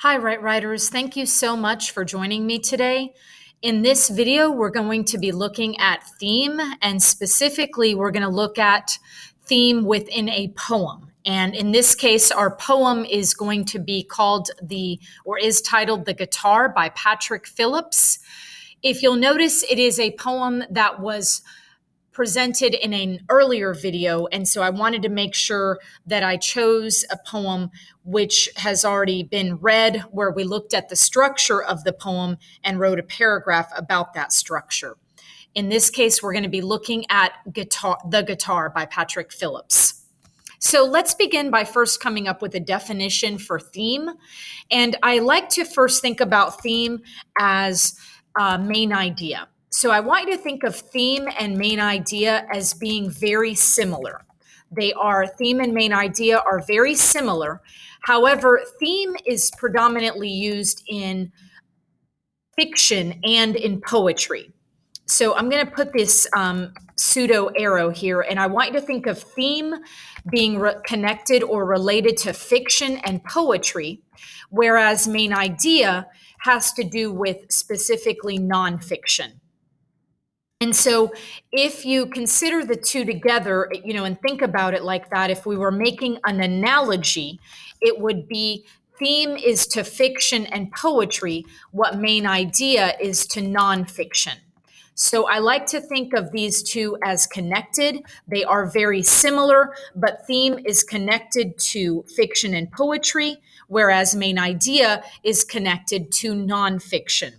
Hi, Right Writers. Thank you so much for joining me today. In this video, we're going to be looking at theme, and specifically, we're going to look at theme within a poem. And in this case, our poem is going to be is titled The Guitar by Patrick Phillips. If you'll notice, it is a poem that was presented in an earlier video, and so I wanted to make sure that I chose a poem which has already been read, where we looked at the structure of the poem and wrote a paragraph about that structure. In this case, we're going to be looking at The Guitar by Patrick Phillips. So let's begin by first coming up with a definition for theme. And I like to first think about theme as a main idea. So I want you to think of theme and main idea as being very similar. Theme and main idea are very similar. However, theme is predominantly used in fiction and in poetry. So I'm going to put this pseudo arrow here, and I want you to think of theme being connected or related to fiction and poetry, whereas main idea has to do with specifically nonfiction. And so if you consider the two together, and think about it like that, if we were making an analogy, it would be theme is to fiction and poetry what main idea is to nonfiction. So I like to think of these two as connected. They are very similar, but theme is connected to fiction and poetry, whereas main idea is connected to nonfiction.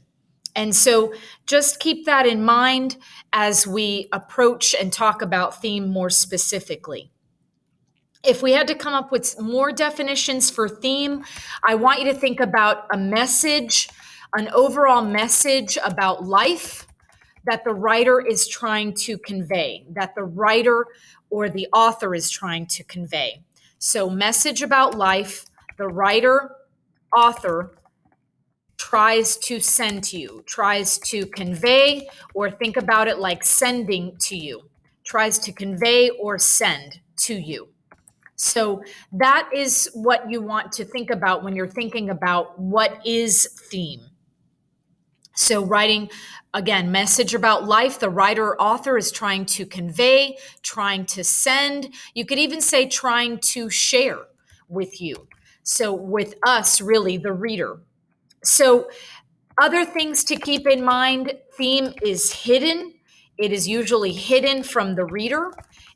And so just keep that in mind as we approach and talk about theme more specifically. If we had to come up with more definitions for theme, I want you to think about a message, an overall message about life that the writer is trying to convey, that the writer or the author is trying to convey. So message about life, the writer, author tries to send to you, tries to convey, or think about it like sending to you, tries to convey or send to you. So that is what you want to think about when you're thinking about what is theme. So writing, again, message about life, the writer or author is trying to convey, trying to send. You could even say trying to share with you. So with us, really, the reader. So other things to keep in mind, theme is hidden. It is usually hidden from the reader,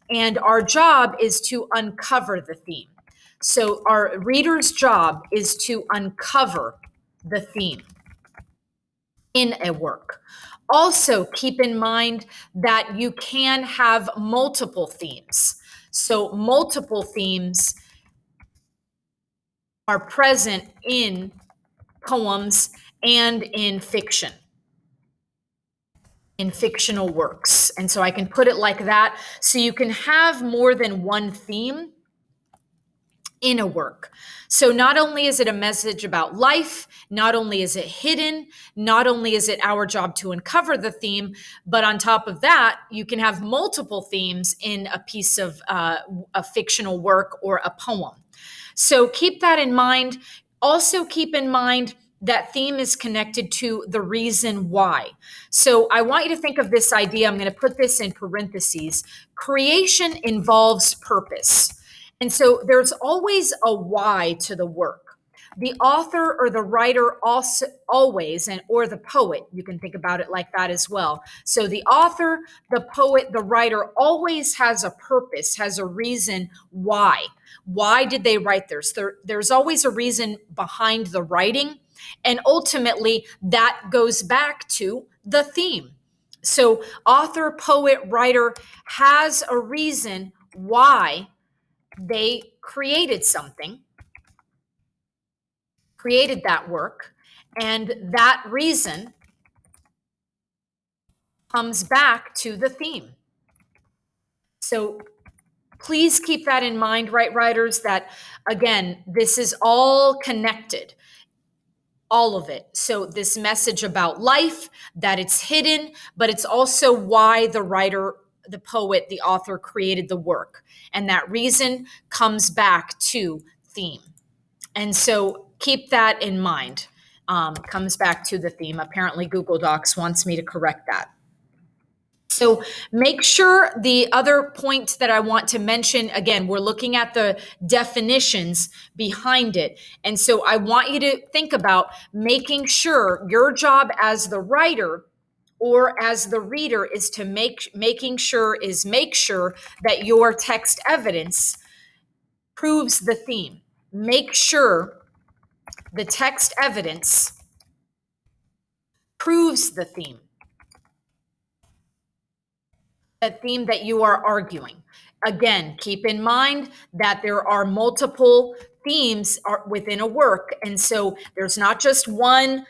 and our job is to uncover the theme. So our reader's job is to uncover the theme in a work. Also, keep in mind that you can have multiple themes. So multiple themes are present in poems and in fiction, in fictional works. And so I can put it like that. So you can have more than one theme in a work. So not only is it a message about life, not only is it hidden, not only is it our job to uncover the theme, but on top of that, you can have multiple themes in a piece of a fictional work or a poem. So keep that in mind. Also keep in mind that theme is connected to the reason why. So I want you to think of this idea. I'm going to put this in parentheses. Creation involves purpose. And so there's always a why to the work. The author or the writer also always, or the poet, you can think about it like that as well. So the author, the poet, the writer always has a purpose, has a reason why. Why did they write this? There's always a reason behind the writing. And ultimately, that goes back to the theme. So author, poet, writer has a reason why they created something, created that work, and that reason comes back to the theme. So please keep that in mind, right, writers, that again, this is all connected. All of it. So this message about life, that it's hidden, but it's also why the writer, the poet, the author created the work. And that reason comes back to theme. And so keep that in mind. Comes back to the theme. Apparently, Google Docs wants me to correct that. So make sure the other point that I want to mention, again, we're looking at the definitions behind it. And so I want you to think about making sure your job as the writer or as the reader is to make sure that your text evidence proves the theme. Make sure the text evidence proves the theme that you are arguing. Again, keep in mind that there are multiple themes within a work. And so there's not just one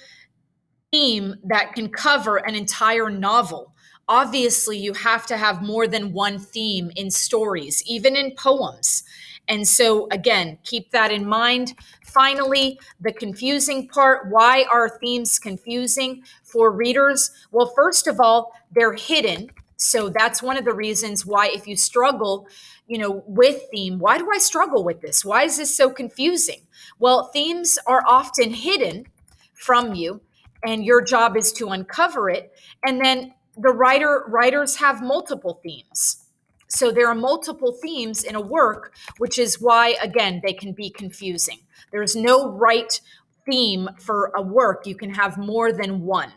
theme that can cover an entire novel. Obviously, you have to have more than one theme in stories, even in poems. And so, again, keep that in mind. Finally, the confusing part. Why are themes confusing for readers? Well, first of all, they're hidden. So that's one of the reasons why, if you struggle, with theme, why do I struggle with this? Why is this so confusing? Well, themes are often hidden from you, and your job is to uncover it. And then the writers have multiple themes. So there are multiple themes in a work, which is why, again, they can be confusing. There's no right theme for a work. You can have more than one.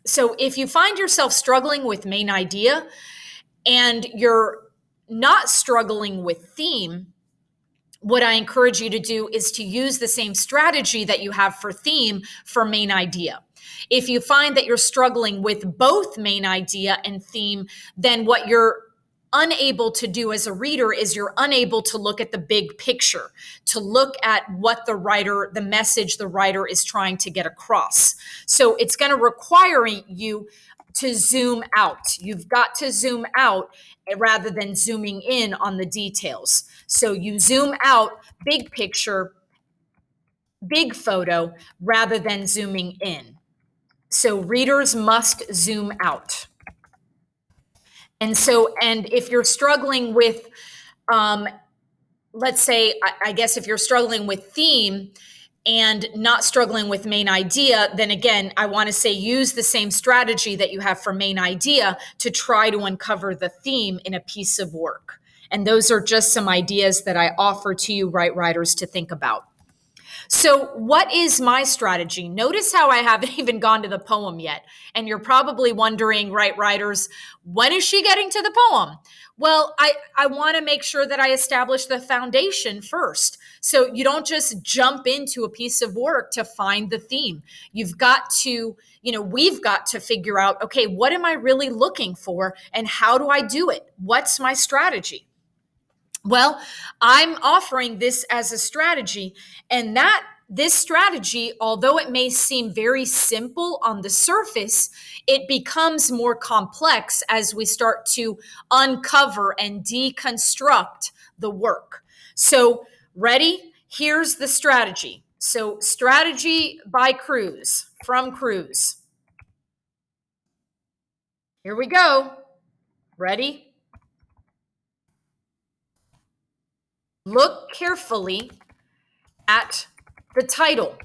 So if you find yourself struggling with main idea and you're not struggling with theme, what I encourage you to do is to use the same strategy that you have for theme for main idea. If you find that you're struggling with both main idea and theme, then what you're unable to do as a reader is you're unable to look at the big picture, to look at what the message the writer is trying to get across. So it's going to require you to zoom out. You've got to zoom out rather than zooming in on the details. So you zoom out, big picture, big photo, rather than zooming in. So readers must zoom out. And if you're struggling with, let's say, I guess if you're struggling with theme and not struggling with main idea, then again, I want to say use the same strategy that you have for main idea to try to uncover the theme in a piece of work. And those are just some ideas that I offer to you, writers, to think about. So what is my strategy? Notice how I haven't even gone to the poem yet. And you're probably wondering, writers, when is she getting to the poem? Well, I want to make sure that I establish the foundation first. So you don't just jump into a piece of work to find the theme. You've got to, we've got to figure out, okay, what am I really looking for and how do I do it? What's my strategy? Well, I'm offering this as a strategy, and this strategy, although it may seem very simple on the surface, it becomes more complex as we start to uncover and deconstruct the work. So, ready? Here's the strategy. So, strategy by Cruz, from Cruz. Here we go. Ready? Look carefully at the title.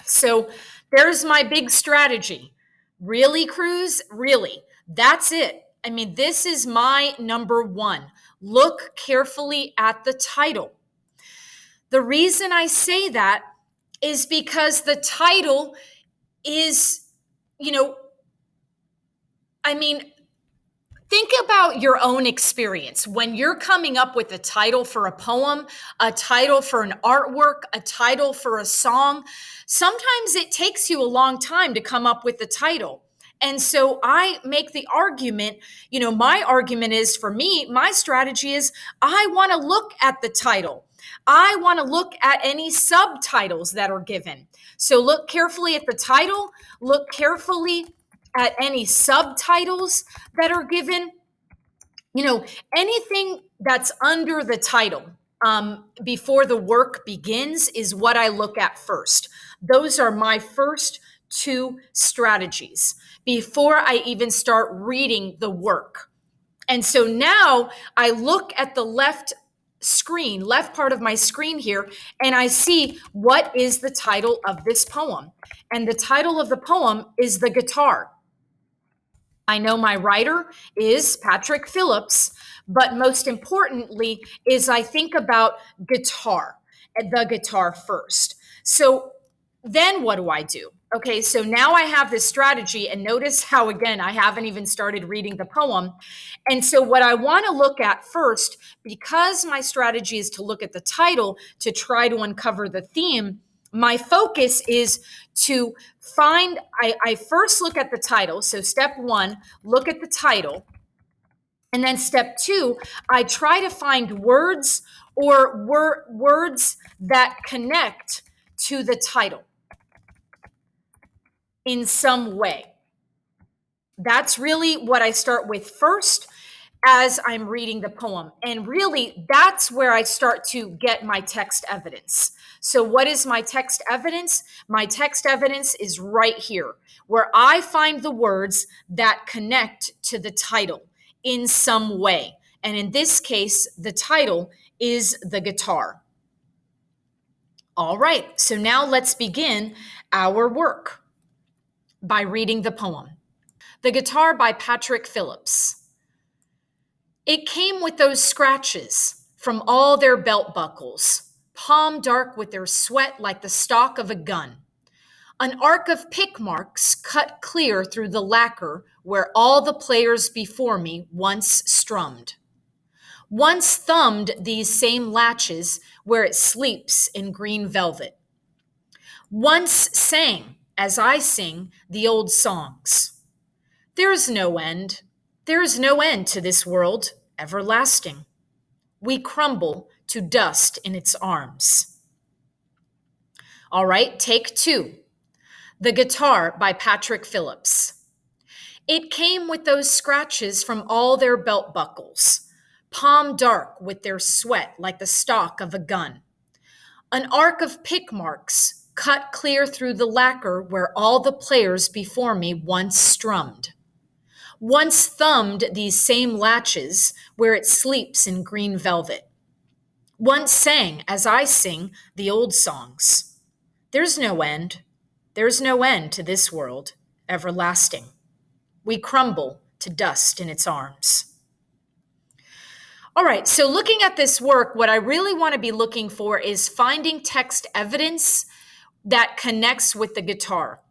So there's my big strategy. Really, Cruz? Really? That's it. I mean, this is my number one. Look carefully at the title. The reason I say that is because the title is, think about your own experience when you're coming up with a title for a poem, a title for an artwork, a title for a song. Sometimes it takes you a long time to come up with the title. And so I make the argument, my argument is, for me, my strategy is I want to look at the title. I want to look at any subtitles that are given. So look carefully at the title, look carefully at any subtitles that are given, anything that's under the title before the work begins is what I look at first. Those are my first two strategies before I even start reading the work. And so now I look at the left screen, left part of my screen here, and I see what is the title of this poem. And the title of the poem is The Guitar. I know my writer is Patrick Phillips, but most importantly is I think about guitar, the guitar first. So then what do I do? Okay, so now I have this strategy, and notice how, again, I haven't even started reading the poem. And so what I want to look at first, because my strategy is to look at the title to try to uncover the theme, my focus is to find, I first look at the title. So step one, look at the title. And then step two, I try to find words or words that connect to the title in some way. That's really what I start with first as I'm reading the poem. And really, that's where I start to get my text evidence. So what is my text evidence? My text evidence is right here, where I find the words that connect to the title in some way. And in this case, the title is The Guitar. All right, so now let's begin our work by reading the poem. The Guitar by Patrick Phillips. It came with those scratches from all their belt buckles, palm dark with their sweat like the stock of a gun. An arc of pick marks cut clear through the lacquer where all the players before me once strummed. Once thumbed these same latches where it sleeps in green velvet. Once sang, as I sing, the old songs. There is no end. There is no end to this world, everlasting. We crumble to dust in its arms. All right, take two. The Guitar by Patrick Phillips. It came with those scratches from all their belt buckles, palm dark with their sweat like the stock of a gun. An arc of pick marks cut clear through the lacquer where all the players before me once strummed. Once thumbed these same latches where it sleeps in green velvet. Once sang, as I sing, the old songs. There's no end. There's no end to this world, everlasting. We crumble to dust in its arms. All right, so looking at this work, what I really want to be looking for is finding text evidence that connects with the guitar.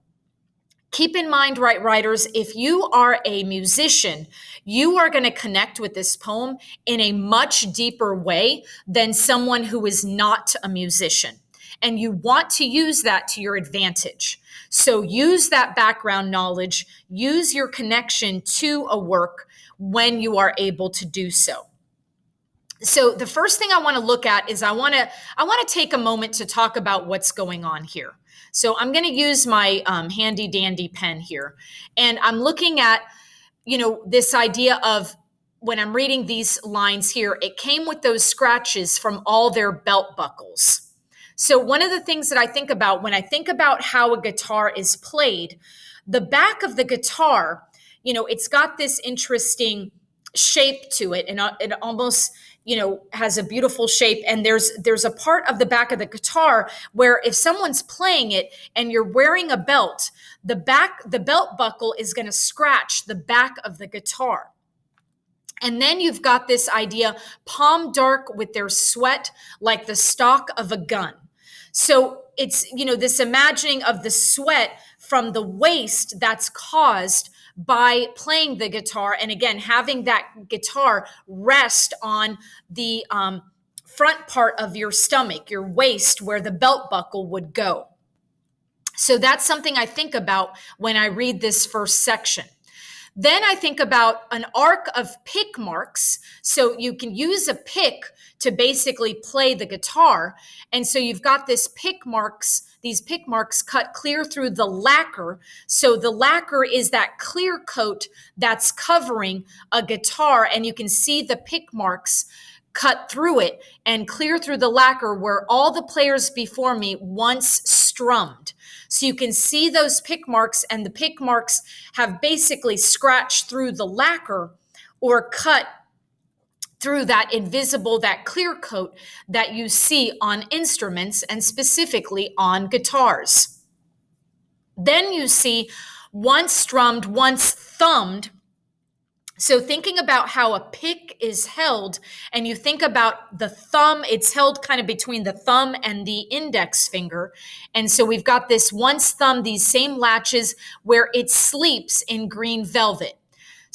Keep in mind, right, writers, if you are a musician, you are going to connect with this poem in a much deeper way than someone who is not a musician. And you want to use that to your advantage. So use that background knowledge, use your connection to a work when you are able to do so. So the first thing I want to look at is I want to take a moment to talk about what's going on here. So I'm going to use my handy dandy pen here. And I'm looking at, this idea of when I'm reading these lines here, it came with those scratches from all their belt buckles. So one of the things that I think about when I think about how a guitar is played, the back of the guitar, it's got this interesting shape to it, and it almost has a beautiful shape. And there's a part of the back of the guitar where if someone's playing it and you're wearing a belt, the belt buckle is going to scratch the back of the guitar. And then you've got this idea, palm dark with their sweat like the stock of a gun. So it's, this imagining of the sweat from the waist that's caused by playing the guitar. And again, having that guitar rest on the front part of your stomach, your waist, where the belt buckle would go. So that's something I think about when I read this first section. Then I think about an arc of pick marks. So you can use a pick to basically play the guitar. And so you've got these pick marks cut clear through the lacquer. So the lacquer is that clear coat that's covering a guitar. And you can see the pick marks cut through it and clear through the lacquer where all the players before me once strummed. So you can see those pick marks, and the pick marks have basically scratched through the lacquer or cut through that invisible, that clear coat that you see on instruments and specifically on guitars. Then you see once strummed, once thumbed. So thinking about how a pick is held, and you think about the thumb, it's held kind of between the thumb and the index finger. And so we've got this once thumb, these same latches where it sleeps in green velvet.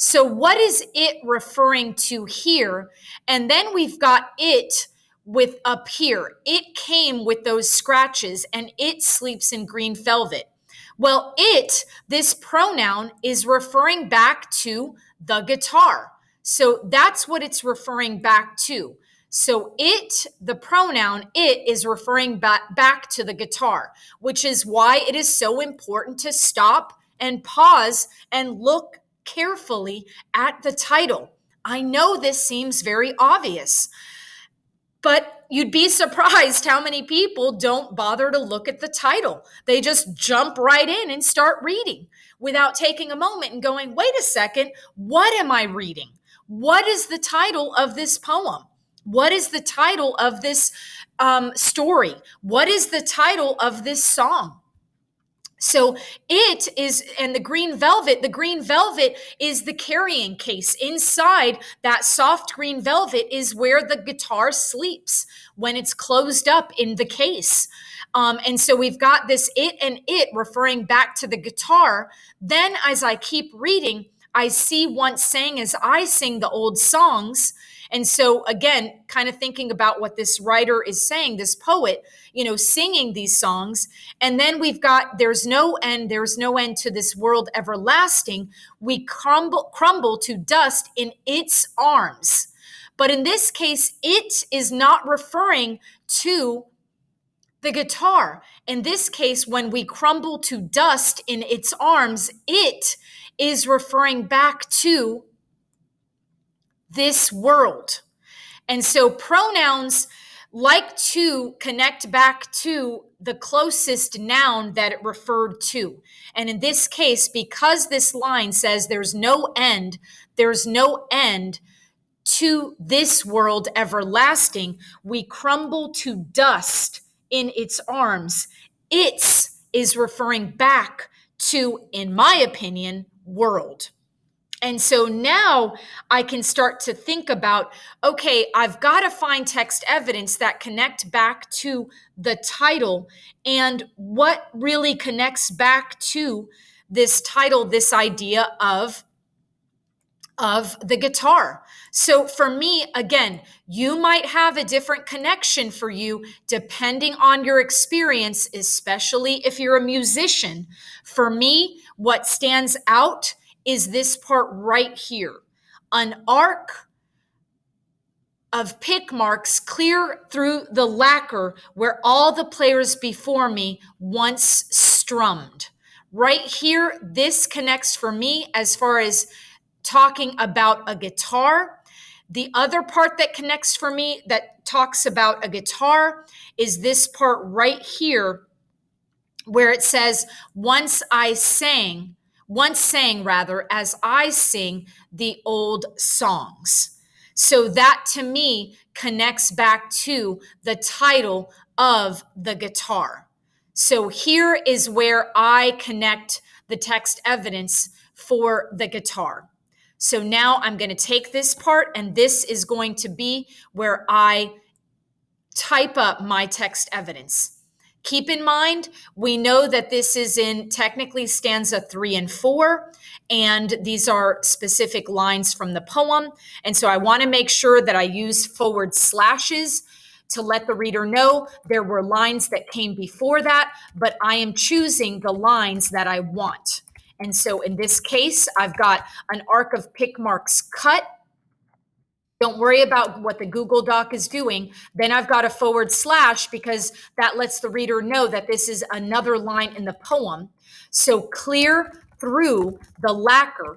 So what is it referring to here? And then we've got it with up here. It came with those scratches and it sleeps in green velvet. Well, it, this pronoun, is referring back to the guitar. So that's what it's referring back to. So it, the pronoun it, is referring back to the guitar, which is why it is so important to stop and pause and look carefully at the title. I know this seems very obvious, but you'd be surprised how many people don't bother to look at the title. They just jump right in and start reading without taking a moment and going, wait a second, what am I reading? What is the title of this poem? What is the title of this story? What is the title of this song? So it is, and the green velvet is the carrying case. Inside that soft green velvet is where the guitar sleeps when it's closed up in the case. And so we've got this it and it referring back to the guitar. Then as I keep reading, I see once sang as I sing the old songs. And so again, kind of thinking about what this writer is saying, this poet, singing these songs. And then we've got, there's no end to this world everlasting. We crumble to dust in its arms. But in this case, it is not referring to the guitar. In this case, when we crumble to dust in its arms, it is referring back to this world. And so pronouns like to connect back to the closest noun that it referred to. And in this case, because this line says there's no end to this world everlasting, we crumble to dust in its arms. Its is referring back to, in my opinion, world. And so now I can start to think about, okay, I've got to find text evidence that connect back to the title, and what really connects back to this title, this idea of the guitar. So for me, again, you might have a different connection for you depending on your experience, especially if you're a musician. For me, what stands out is this part right here. An arc of pick marks clear through the lacquer where all the players before me once strummed. Right here, this connects for me as far as talking about a guitar. The other part that connects for me that talks about a guitar is this part right here where it says, once sang as I sing the old songs. So that to me connects back to the title of the guitar. So here is where I connect the text evidence for the guitar. So now I'm going to take this part, and this is going to be where I type up my text evidence. Keep in mind, we know that this is in technically stanza 3 and 4, and these are specific lines from the poem. And so I want to make sure that I use forward slashes to let the reader know there were lines that came before that, but I am choosing the lines that I want. And so in this case, I've got an arc of pick marks cut. Don't worry about what the Google Doc is doing. Then I've got a forward slash because that lets the reader know that this is another line in the poem. So clear through the lacquer.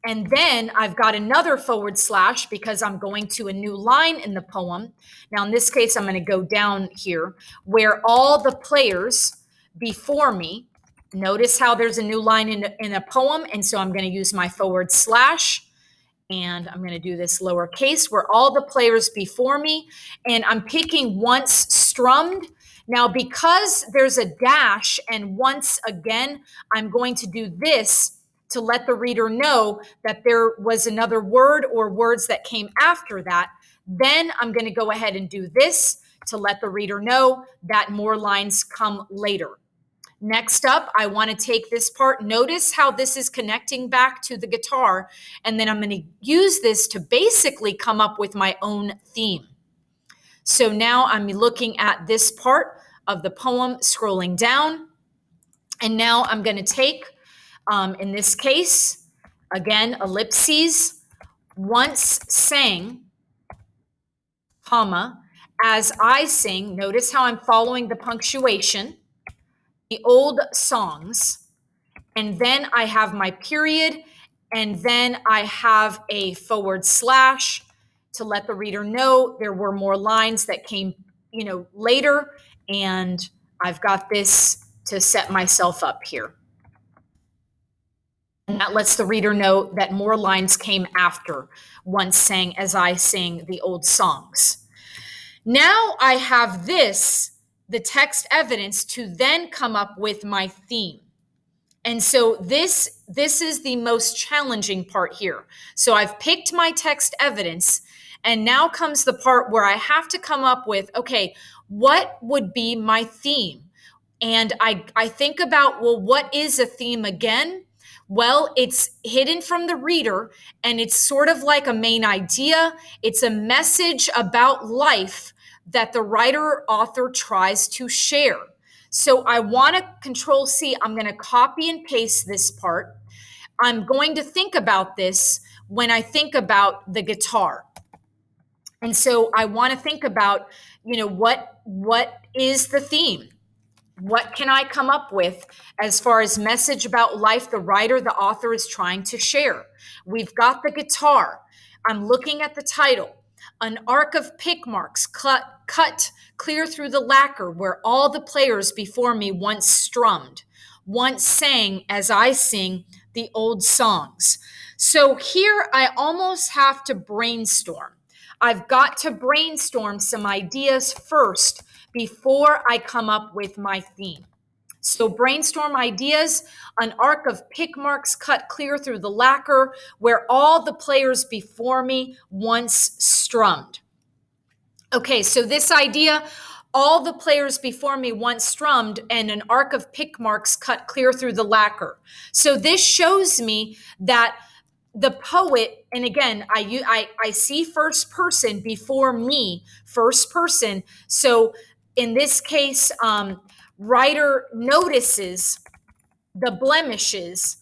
And then I've got another forward slash because I'm going to a new line in the poem. Now in this case, I'm going to go down here where all the players before me, notice how there's a new line in a poem. And so I'm going to use my forward slash. And I'm going to do this lowercase, where all the players before me, and I'm picking once strummed. Now, because there's a dash and once again, I'm going to do this to let the reader know that there was another word or words that came after that. Then I'm going to go ahead and do this to let the reader know that more lines come later. Next up, I want to take this part. Notice how this is connecting back to the guitar, and then I'm going to use this to basically come up with my own theme. So now I'm looking at this part of the poem, scrolling down, and now I'm going to take, in this case, again, ellipses, once sang, comma, as I sing. Notice how I'm following the punctuation. The old songs, and then I have my period, and then I have a forward slash to let the reader know there were more lines that came, later, and I've got this to set myself up here. And that lets the reader know that more lines came after once sang as I sing the old songs. Now I have this, the text evidence, to then come up with my theme. And so this is the most challenging part here. So I've picked my text evidence, and now comes the part where I have to come up with, okay, what would be my theme? And I think about, well, what is a theme again? Well, it's hidden from the reader, and it's sort of like a main idea. It's a message about life that the writer author tries to share. So I want to Control C. I'm going to copy and paste this part. I'm going to think about this when I think about the guitar. And so I want to think about, what is the theme? What can I come up with as far as message about life the writer, the author is trying to share? We've got the guitar. I'm looking at the title. An arc of pick marks cut clear through the lacquer where all the players before me once strummed, once sang as I sing the old songs. So here I almost have to brainstorm. I've got to brainstorm some ideas first before I come up with my theme. So brainstorm ideas, an arc of pick marks cut clear through the lacquer where all the players before me once strummed. Okay, so this idea, all the players before me once strummed, and an arc of pick marks cut clear through the lacquer. So this shows me that the poet, and again, I see first person before me, first person. So in this case, writer notices the blemishes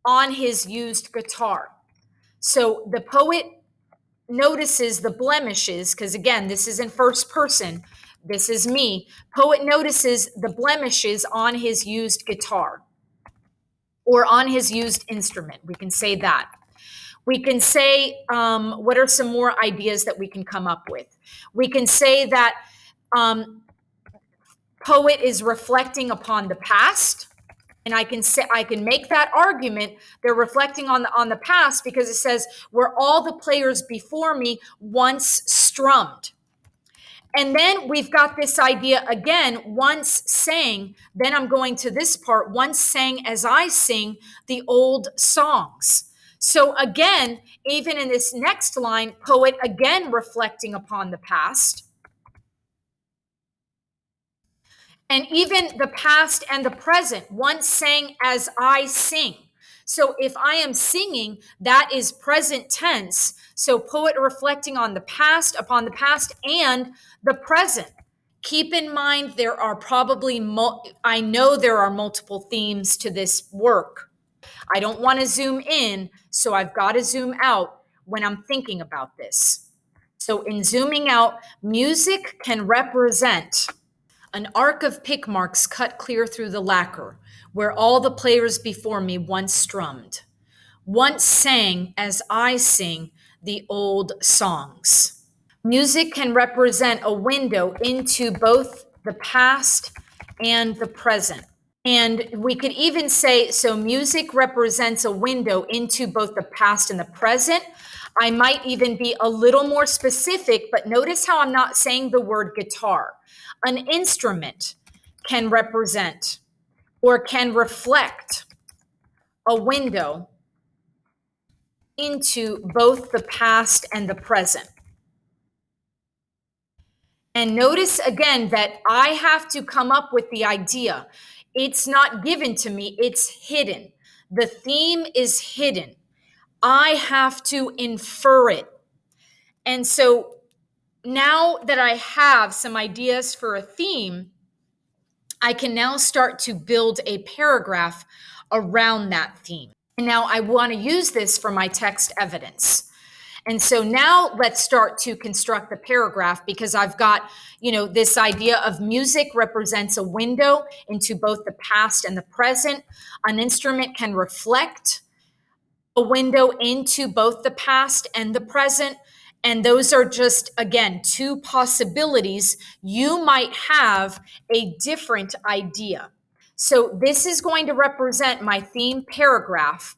on his used guitar. So the poet notices the blemishes, because again, this is in first person. This is me. Poet notices the blemishes on his used guitar or on his used instrument. We can say that. We can say, what are some more ideas that we can come up with? We can say that poet is reflecting upon the past. And I can make that argument. They're reflecting on the past because it says where all the players before me once strummed. And then we've got this idea again, once sang. Then I'm going to this part, once sang as I sing the old songs. So again, even in this next line, poet again reflecting upon the past. And even the past and the present, once sang as I sing. So if I am singing, that is present tense. So poet reflecting on the past, upon the past and the present. Keep in mind, there are probably, I know there are multiple themes to this work. I don't want to zoom in, so I've got to zoom out when I'm thinking about this. So in zooming out, music can represent an arc of pick marks cut clear through the lacquer, where all the players before me once strummed, once sang as I sing the old songs. Music can represent a window into both the past and the present. And we could even say, so music represents a window into both the past and the present. I might even be a little more specific, but notice how I'm not saying the word guitar. An instrument can represent or can reflect a window into both the past and the present. And notice again that I have to come up with the idea. It's not given to me, it's hidden. The theme is hidden. I have to infer it. And so now that I have some ideas for a theme, I can now start to build a paragraph around that theme. And now I want to use this for my text evidence. And so now let's start to construct the paragraph, because I've got, this idea of music represents a window into both the past and the present. An instrument can reflect a window into both the past and the present. And those are just, again, two possibilities. You might have a different idea. So this is going to represent my theme paragraph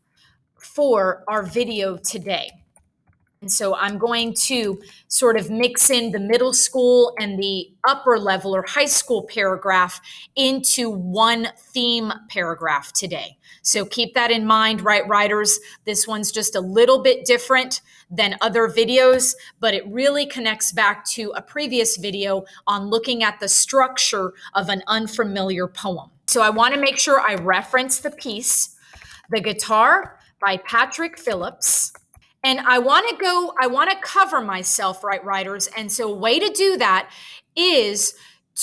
for our video today. And so I'm going to sort of mix in the middle school and the upper level or high school paragraph into one theme paragraph today. So keep that in mind, right, writers? This one's just a little bit different than other videos, but it really connects back to a previous video on looking at the structure of an unfamiliar poem. So I want to make sure I reference the piece, The Guitar by Patrick Phillips. And I want to cover myself, right, writers? And so a way to do that is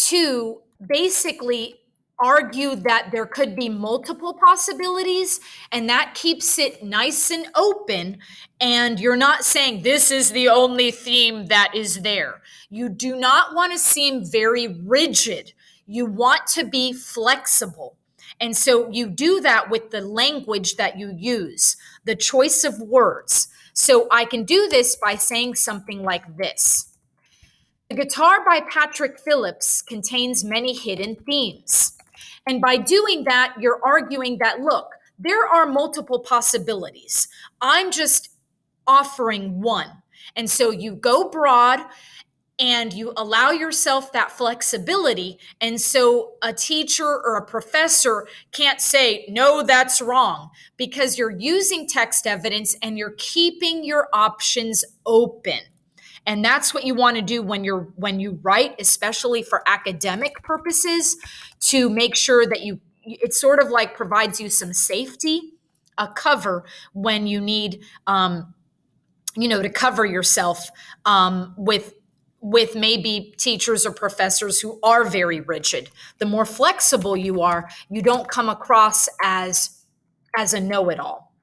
to basically argue that there could be multiple possibilities, and that keeps it nice and open. And you're not saying this is the only theme that is there. You do not want to seem very rigid. You want to be flexible. And so you do that with the language that you use, the choice of words. So I can do this by saying something like this. The Guitar by Patrick Phillips contains many hidden themes. And by doing that, you're arguing that, look, there are multiple possibilities. I'm just offering one. And so you go broad and you allow yourself that flexibility. And so a teacher or a professor can't say, no, that's wrong, because you're using text evidence and you're keeping your options open. And that's what you want to do when you write, especially for academic purposes, to make sure that it sort of like provides you some safety, a cover when you need, to cover yourself with maybe teachers or professors who are very rigid. The more flexible you are, you don't come across as a know-it-all.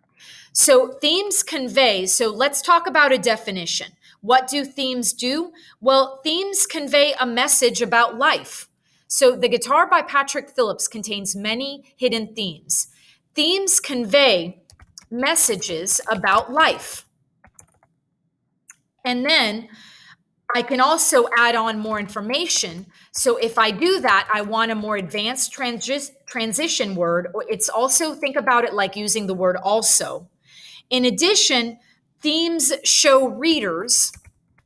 So themes convey. So let's talk about a definition. What do themes do? Well, themes convey a message about life. So The Guitar by Patrick Phillips contains many hidden themes. Themes convey messages about life. And then I can also add on more information. So if I do that, I want a more advanced transition word. It's also, think about it like using the word also. In addition, themes show readers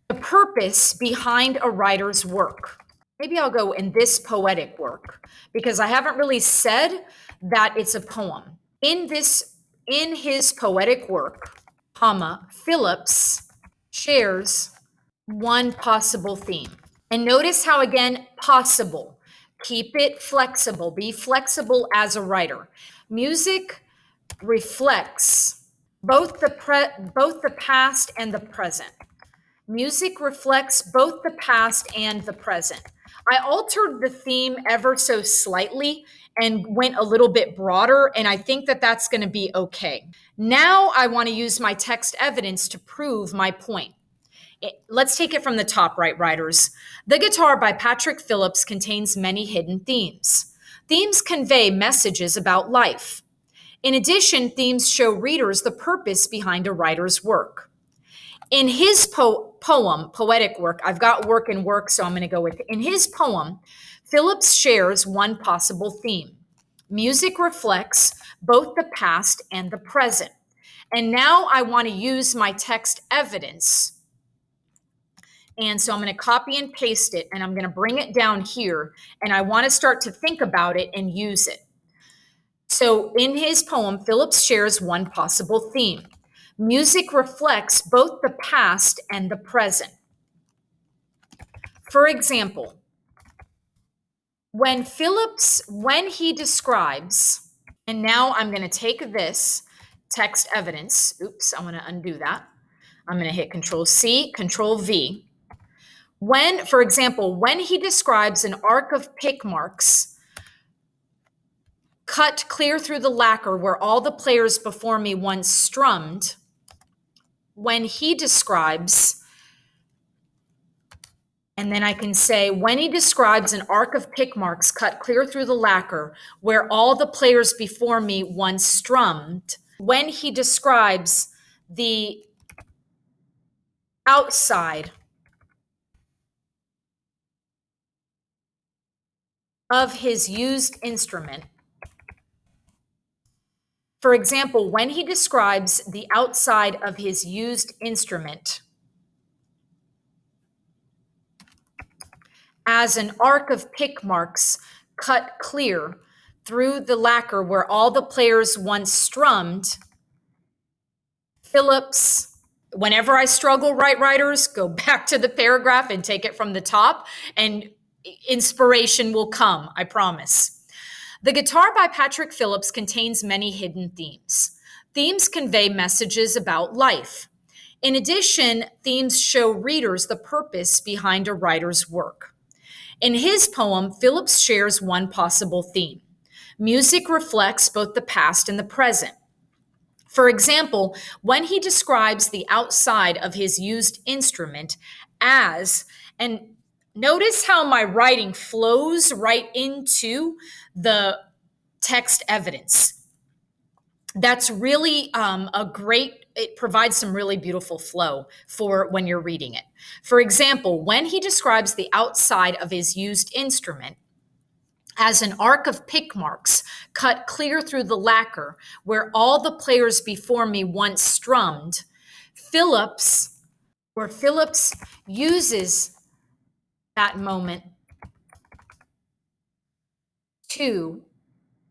the purpose behind a writer's work. Maybe I'll go in this poetic work, because I haven't really said that it's a poem. In his poetic work, Phillips shares one possible theme. And notice how, again, possible. Keep it flexible. Be flexible as a writer. Music reflects both the past and the present. Music reflects both the past and the present. I altered the theme ever so slightly and went a little bit broader, and I think that that's going to be okay. Now I want to use my text evidence to prove my point. Let's take it from the top, right, writers. The Guitar by Patrick Phillips contains many hidden themes. Themes convey messages about life. In addition, themes show readers the purpose behind a writer's work. In his poetic work, I've got work and work, so I'm going to go with it. In his poem, Phillips shares one possible theme. Music reflects both the past and the present. And now I want to use my text evidence. And so I'm going to copy and paste it, and I'm going to bring it down here, and I want to start to think about it and use it. So in his poem, Phillips shares one possible theme. Music reflects both the past and the present. For example, when he describes, and now I'm going to take this text evidence. Oops, I'm going to undo that. I'm going to hit Control C, Control V. For example, when he describes an arc of pick marks cut clear through the lacquer where all the players before me once strummed, when he describes, and then I can say, when he describes an arc of pick marks cut clear through the lacquer where all the players before me once strummed, when he describes the outside of his used instrument. For example, when he describes the outside of his used instrument as an arc of pick marks cut clear through the lacquer where all the players once strummed, Phillips, whenever I struggle, writers, go back to the paragraph and take it from the top, and inspiration will come, I promise. The Guitar by Patrick Phillips contains many hidden themes. Themes convey messages about life. In addition, themes show readers the purpose behind a writer's work. In his poem, Phillips shares one possible theme. Music reflects both the past and the present. For example, when he describes the outside of his used instrument as, and notice how my writing flows right into the text evidence. That's really it provides some really beautiful flow for when you're reading it. For example, when he describes the outside of his used instrument as an arc of pick marks cut clear through the lacquer where all the players before me once strummed, Phillips uses that moment to,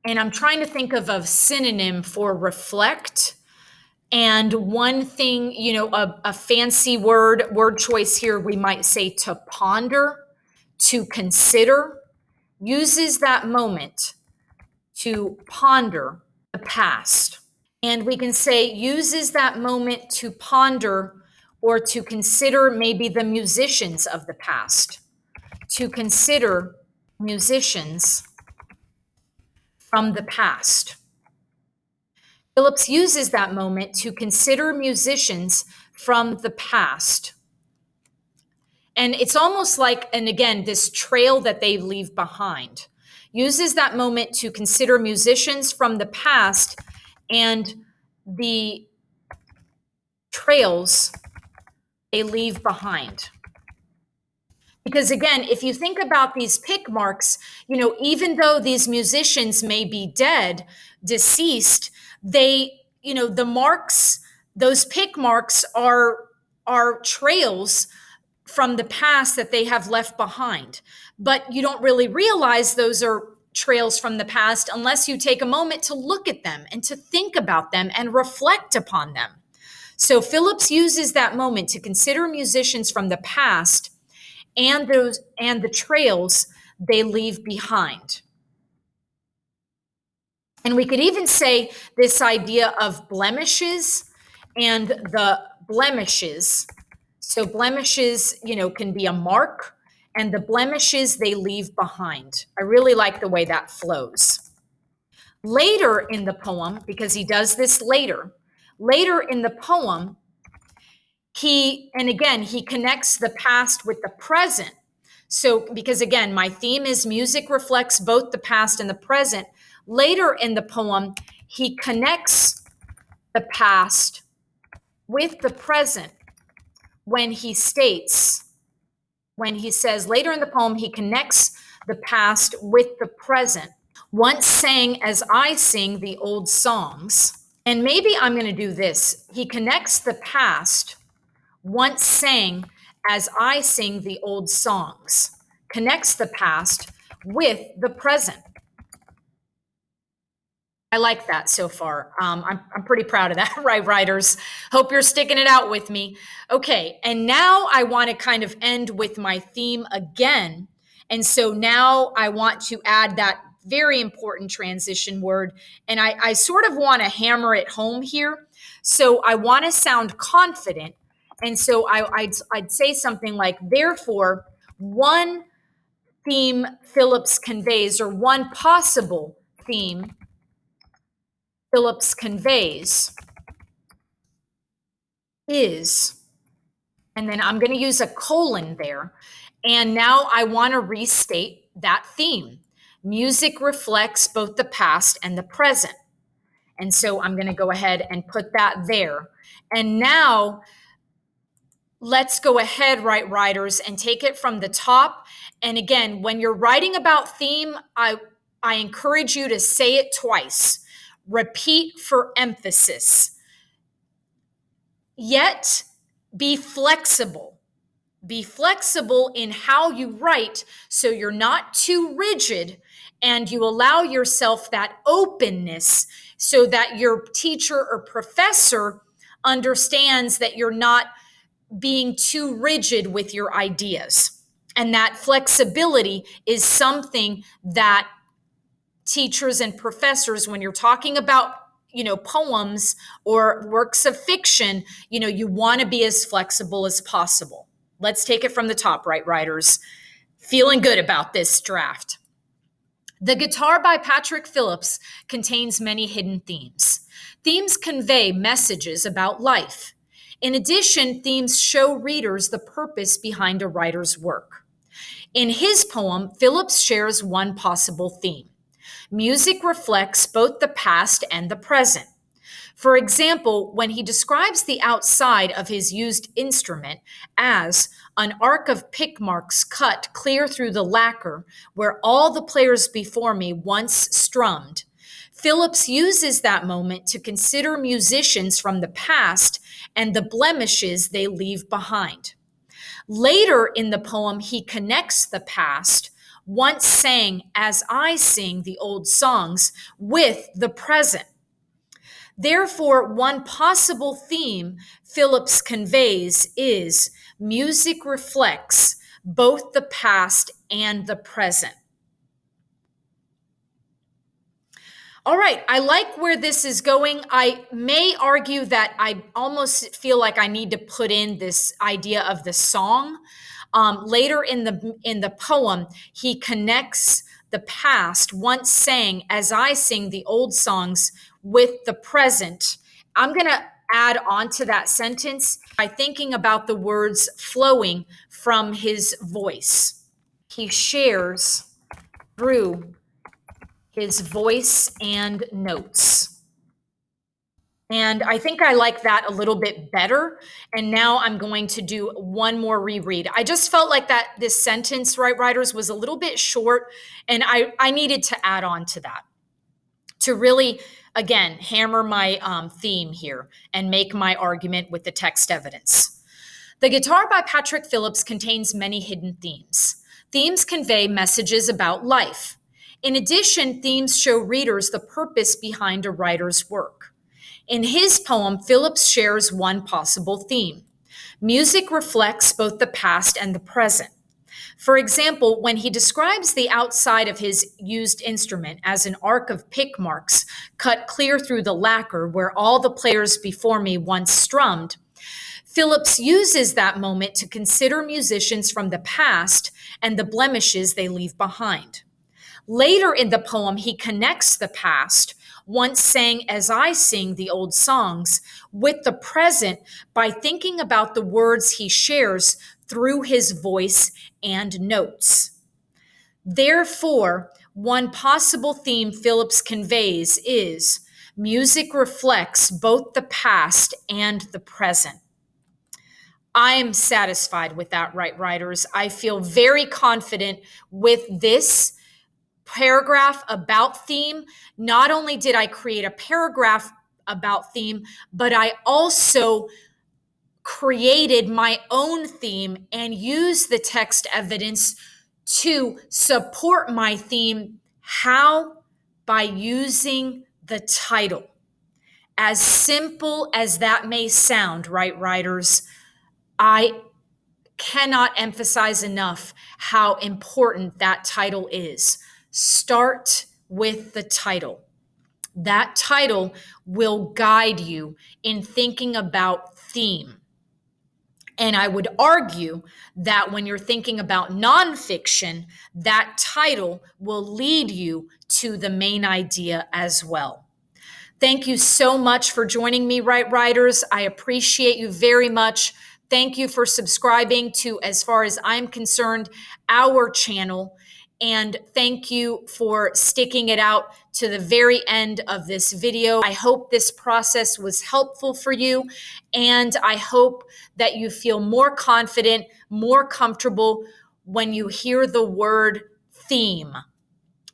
and I'm trying to think of a synonym for reflect. And one thing, a fancy word choice here, we might say to ponder, to consider, uses that moment to ponder the past. And we can say uses that moment to ponder or to consider maybe the musicians of the past, to consider musicians from the past. Phillips uses that moment to consider musicians from the past. And it's almost like, and again, this trail that they leave behind. Uses that moment to consider musicians from the past and the trails they leave behind. Because again, if you think about these pick marks, even though these musicians may be dead, deceased, they, the marks, those pick marks are trails from the past that they have left behind. But you don't really realize those are trails from the past unless you take a moment to look at them and to think about them and reflect upon them. So Phillips uses that moment to consider musicians from the past and the trails they leave behind. And we could even say this idea of blemishes and the blemishes. So blemishes, can be a mark, and the blemishes they leave behind. I really like the way that flows. Later in the poem, because he does this later in the poem, he connects the past with the present. So, because again, my theme is music reflects both the past and the present. Later in the poem, he connects the past with the present when he says, later in the poem, he connects the past with the present once sang as I sing the old songs. And maybe I'm going to do this. He connects the past, once sang as I sing the old songs, connects the past with the present. I like that so far. I'm pretty proud of that, right, writers? Hope you're sticking it out with me. Okay, and now I want to kind of end with my theme again. And so now I want to add that very important transition word. And I sort of want to hammer it home here. So I want to sound confident. And so I'd say something like, therefore, one theme Phillips conveys, or one possible theme Phillips conveys, is, and then I'm going to use a colon there. And now I want to restate that theme. Music reflects both the past and the present. And so I'm going to go ahead and put that there. And now let's go ahead, writers, and take it from the top. And again, when you're writing about theme, I encourage you to say it twice. Repeat for emphasis. Yet be flexible. Be flexible in how you write so you're not too rigid and you allow yourself that openness so that your teacher or professor understands that you're not being too rigid with your ideas. And that flexibility is something that teachers and professors, when you're talking about poems or works of fiction, you want to be as flexible as possible. Let's take it from the top, right, writers? Feeling good about this draft. The Guitar by Patrick Phillips contains many hidden themes. Themes convey messages about life. In addition, themes show readers the purpose behind a writer's work. In his poem, Phillips shares one possible theme. Music reflects both the past and the present. For example, when he describes the outside of his used instrument as an arc of pick marks cut clear through the lacquer where all the players before me once strummed, Phillips uses that moment to consider musicians from the past and the blemishes they leave behind. Later in the poem, he connects the past, once sang as I sing the old songs, with the present. Therefore, one possible theme Phillips conveys is music reflects both the past and the present. All right, I like where this is going. I may argue that I almost feel like I need to put in this idea of the song. Later in the poem, he connects the past, once sang as I sing the old songs, with the present. I'm going to add on to that sentence by thinking about the words flowing from his voice. He shares through his voice and notes. And I think I like that a little bit better. And now I'm going to do one more reread. I just felt like that this sentence, right, writers, was a little bit short, and I needed to add on to that to really, again, hammer my theme here and make my argument with the text evidence. The Guitar by Patrick Phillips contains many hidden themes. Themes convey messages about life. In addition, themes show readers the purpose behind a writer's work. In his poem, Phillips shares one possible theme. Music reflects both the past and the present. For example, when he describes the outside of his used instrument as an arc of pick marks cut clear through the lacquer where all the players before me once strummed, Phillips uses that moment to consider musicians from the past and the blemishes they leave behind. Later in the poem, he connects the past, once sang as I sing the old songs, with the present by thinking about the words he shares through his voice and notes. Therefore, one possible theme Phillips conveys is music reflects both the past and the present. I am satisfied with that, right, writers. I feel very confident with this paragraph about theme, not only did I create a paragraph about theme, but I also created my own theme and used the text evidence to support my theme. How? By using the title. As simple as that may sound, right, writers, I cannot emphasize enough how important that title is. Start with the title. That title will guide you in thinking about theme. And I would argue that when you're thinking about nonfiction, that title will lead you to the main idea as well. Thank you so much for joining me, Right Writers. I appreciate you very much. Thank you for subscribing to, as far as I'm concerned, our channel. And thank you for sticking it out to the very end of this video. I hope this process was helpful for you. And I hope that you feel more confident, more comfortable when you hear the word theme.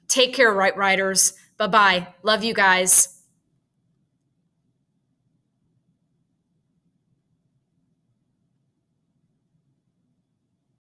Take care, Right Writers. Bye-bye. Love you guys.